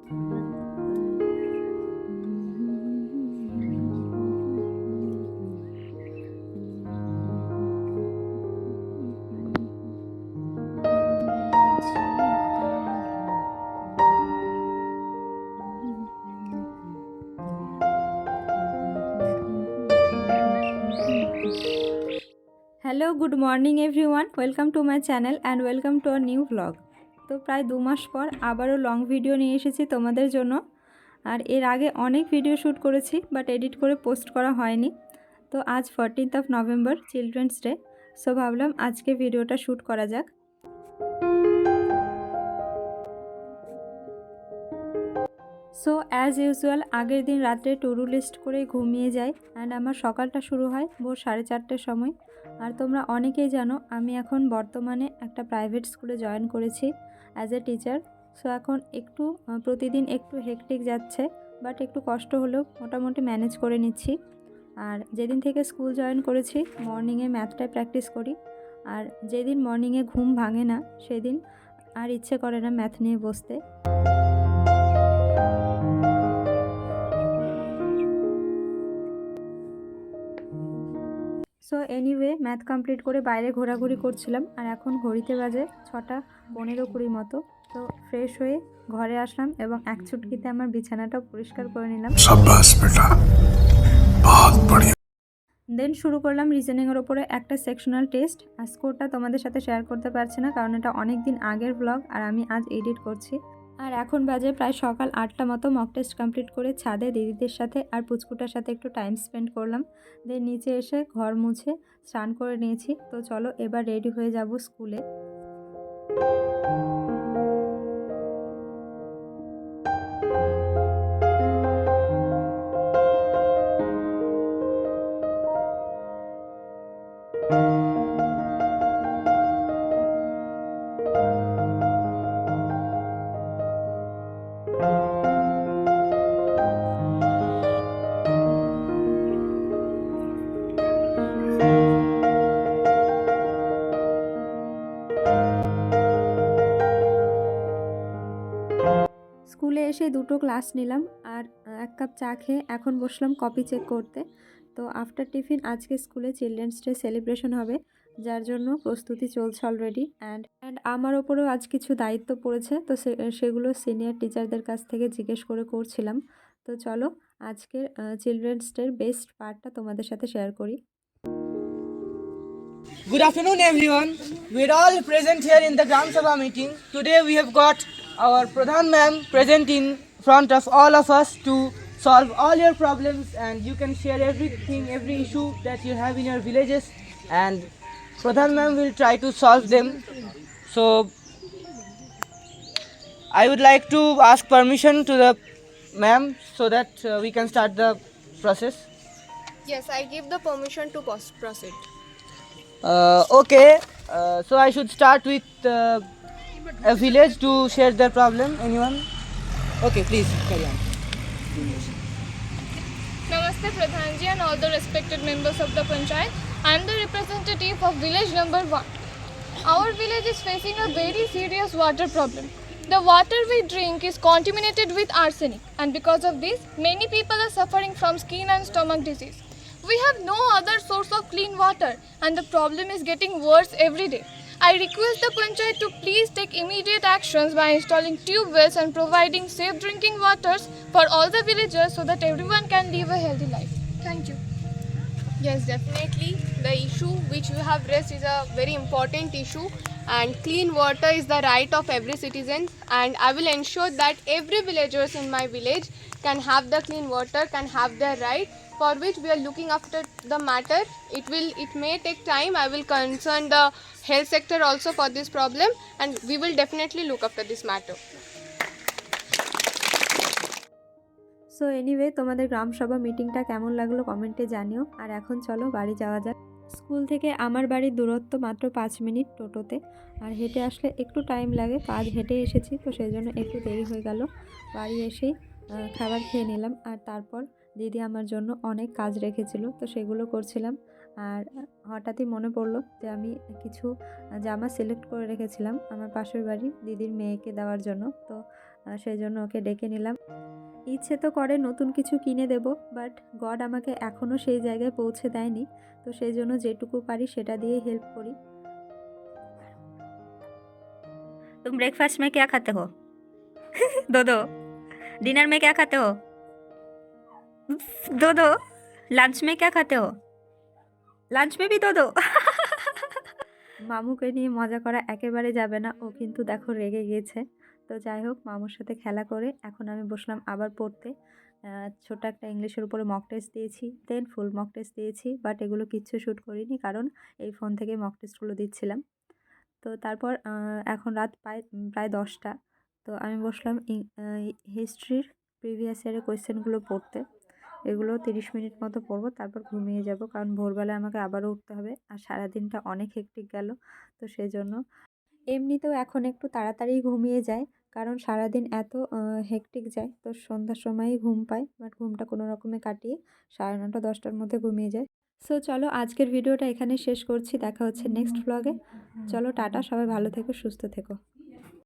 Hello, good morning everyone, welcome to my channel and welcome to a new blog. তো প্রায় 2 মাস পর আবারও long video নিয়ে এসেছি তোমাদের জন্য। আর এর আগে অনেক ভিডিও শ্যুট করেছি, বাট এডিট করে পোস্ট করা হয়নি। তো আজ 14th of November, children's day, so ভাবলাম আজকে ভিডিওটা শ্যুট করা যাক। সো অ্যাজ ইউজুয়াল আগের দিন রাত্রে টু ডু লিস্ট করে ঘুমিয়ে যাই অ্যান্ড আমার সকালটা শুরু হয় ভোর 4:30টার সময়। আর তোমরা অনেকেই জানো আমি এখন বর্তমানে একটা প্রাইভেট স্কুলে জয়েন করেছি অ্যাজ এ টিচার। সো এখন একটু প্রতিদিন একটু হেকটিক যাচ্ছে, বাট একটু কষ্ট হলেও মোটামুটি ম্যানেজ করে নিচ্ছি। আর যেদিন থেকে স্কুল জয়েন করেছি মর্নিংয়ে ম্যাথটাই প্র্যাকটিস করি। আর যেদিন মর্নিংয়ে ঘুম ভাঙে না সেদিন আর ইচ্ছে করে না ম্যাথ নিয়ে বসতে। সো এনিওয়ে ম্যাথ কমপ্লিট করে বাইরে ঘোরাঘুরি করছিলাম, আর এখন ঘড়িতে বাজে 6:15-20 মতো। তো ফ্রেশ হয়ে ঘরে আসলাম এবং এক চুটকিতে আমার বিছানাটাও পরিষ্কার করে নিলাম। দেন শুরু করলাম রিজনিংয়ের ওপরে একটা সেকশনাল টেস্ট। আর স্কোরটা তোমাদের সাথে শেয়ার করতে পারছি না, কারণ এটা অনেক দিন আগের ব্লগ আর আমি আজ এডিট করছি। আর এখন বাজে প্রায় সকাল 8টা মতো। মক টেস্ট কমপ্লিট করে ছাদে দিদিদের সাথে আর পুচকুটার সাথে একটু টাইম স্পেন্ড করলাম। দেন নিচে এসে ঘর মুছে স্নান করে নিয়েছি। তো চলো এবার রেডি হয়ে যাব স্কুলে। স্কুলে এসে দুটো ক্লাস নিলাম আর এক কাপ চা খেয়ে এখন বসলাম কপি চেক করতে। তো আফটার টিফিন আজকে স্কুলে চিলড্রেন্স ডে সেলিব্রেশন হবে, যার জন্য প্রস্তুতি চলছে অলরেডি। অ্যান্ড আমার ওপরেও আজ কিছু দায়িত্ব পড়েছে, তো সেগুলো সিনিয়র টিচারদের কাছ থেকে জিজ্ঞেস করে করছিলাম। তো চলো আজকের চিলড্রেন্স ডের বেস্ট পার্টটা তোমাদের সাথে শেয়ার করি। Good afternoon, everyone. We're all present here in the Gram Sabha meeting. Today we have got our Pradhan ma'am present in front of all of us to solve all your problems, and you can share everything, every issue that you have in your villages, and Pradhan ma'am will try to solve them. So I would like to ask permission to the ma'am so that we can start the process. Yes, I give the permission to proceed. Okay, so I should start with a village to share their problem. Anyone? Okay, please carry on. Namaste Pradhanji and all the respected members of the Panchayat. I am the representative of village number 1. Our village is facing a very serious water problem. The water we drink is contaminated with arsenic, and because of this, many people are suffering from skin and stomach disease. We have no other source of clean water, and the problem is getting worse every day. I request the Panchayat to please take immediate actions by installing tube wells and providing safe drinking waters for all the villagers so that everyone can live a healthy life. Thank you. Yes, definitely. The issue which you have raised is a very important issue, and clean water is the right of every citizen, and I will ensure that every villagers in my village can have the clean water, can have their right, for which we are looking after the matter. It may take time. I will concern the health sector also for this problem, and we will definitely look after this matter. So anyway তোমাদের গ্রামসভা মিটিংটা কেমন লাগলো কমেন্টে জানিও। আর এখন চলো বাড়ি যাওয়া যাক। স্কুল থেকে আমার বাড়ির দূরত্ব মাত্র 5 মিনিট টোটোতে, আর হেঁটে আসলে একটু টাইম লাগে। তো আজ হেঁটে এসেছি, তো সেই জন্য একটু দেরি হয়ে গেল। বাড়ি এসেই খাবার খেয়ে নিলাম, আর তারপর দিদি আমার জন্য অনেক কাজ রেখেছিল, তো সেগুলো করছিলাম। আর হঠাৎই মনে পড়লো যে আমি কিছু জামা সিলেক্ট করে রেখেছিলাম আমার পাশের বাড়ির দিদির মেয়েকে দেওয়ার জন্য। তো সেই জন্য ওকে ডেকে নিলাম। ইচ্ছে তো করে নতুন কিছু কিনে দেব, বাট গড আমাকে এখনও সেই জায়গায় পৌঁছে দেয়নি। তো সেই জন্য যেটুকু পারি সেটা দিয়েই হেল্প করি। तुम ब्रेकफास्ट में क्या खाते हो? दो दो। डिनर में क्या खाते हो? दो दो। लंच में क्या खाते हो? लंच में भी दो दो। মামুকে নিয়ে মজা করা একেবারে যাবে না, ও কিন্তু দেখো রেগে গিয়েছে। তো যাই হোক, মামুর সাথে খেলা করে এখন আমি বসলাম আবার পড়তে। ছোট একটা ইংলিশের উপরে মক টেস্ট দিয়েছি, দেন ফুল মক টেস্ট দিয়েছি, বাট এগুলো কিচ্ছু শ্যুট করিনি কারণ এই ফোন থেকে মক টেস্টগুলো দিচ্ছিলাম। তো তারপর এখন রাত প্রায় 10টা। তো আমি বসলাম হিস্ট্রির প্রিভিয়াস ইয়ারের কোয়েশ্চেনগুলো পড়তে। এগুলো 30 মিনিট মতো পড়বো, তারপর ঘুমিয়ে যাব কারণ ভোরবেলায় আমাকে আবারও উঠতে হবে আর সারাদিনটা অনেক হেক্টিক গেল। তো সেই জন্য এমনিতেও এখন একটু তাড়াতাড়ি ঘুমিয়ে যায় কারণ সারাদিন এত হেক্টিক যায়, তো সন্ধ্যার সময়ই ঘুম পায়, বাট ঘুমটা কোনো রকমে কাটিয়ে 9:30 10টার মধ্যে ঘুমিয়ে যায়। সো চলো আজকের ভিডিওটা এখানে শেষ করছি, দেখা হচ্ছে নেক্সট ব্লগে। চলো টাটা, সবাই ভালো থেকো, সুস্থ থেকো।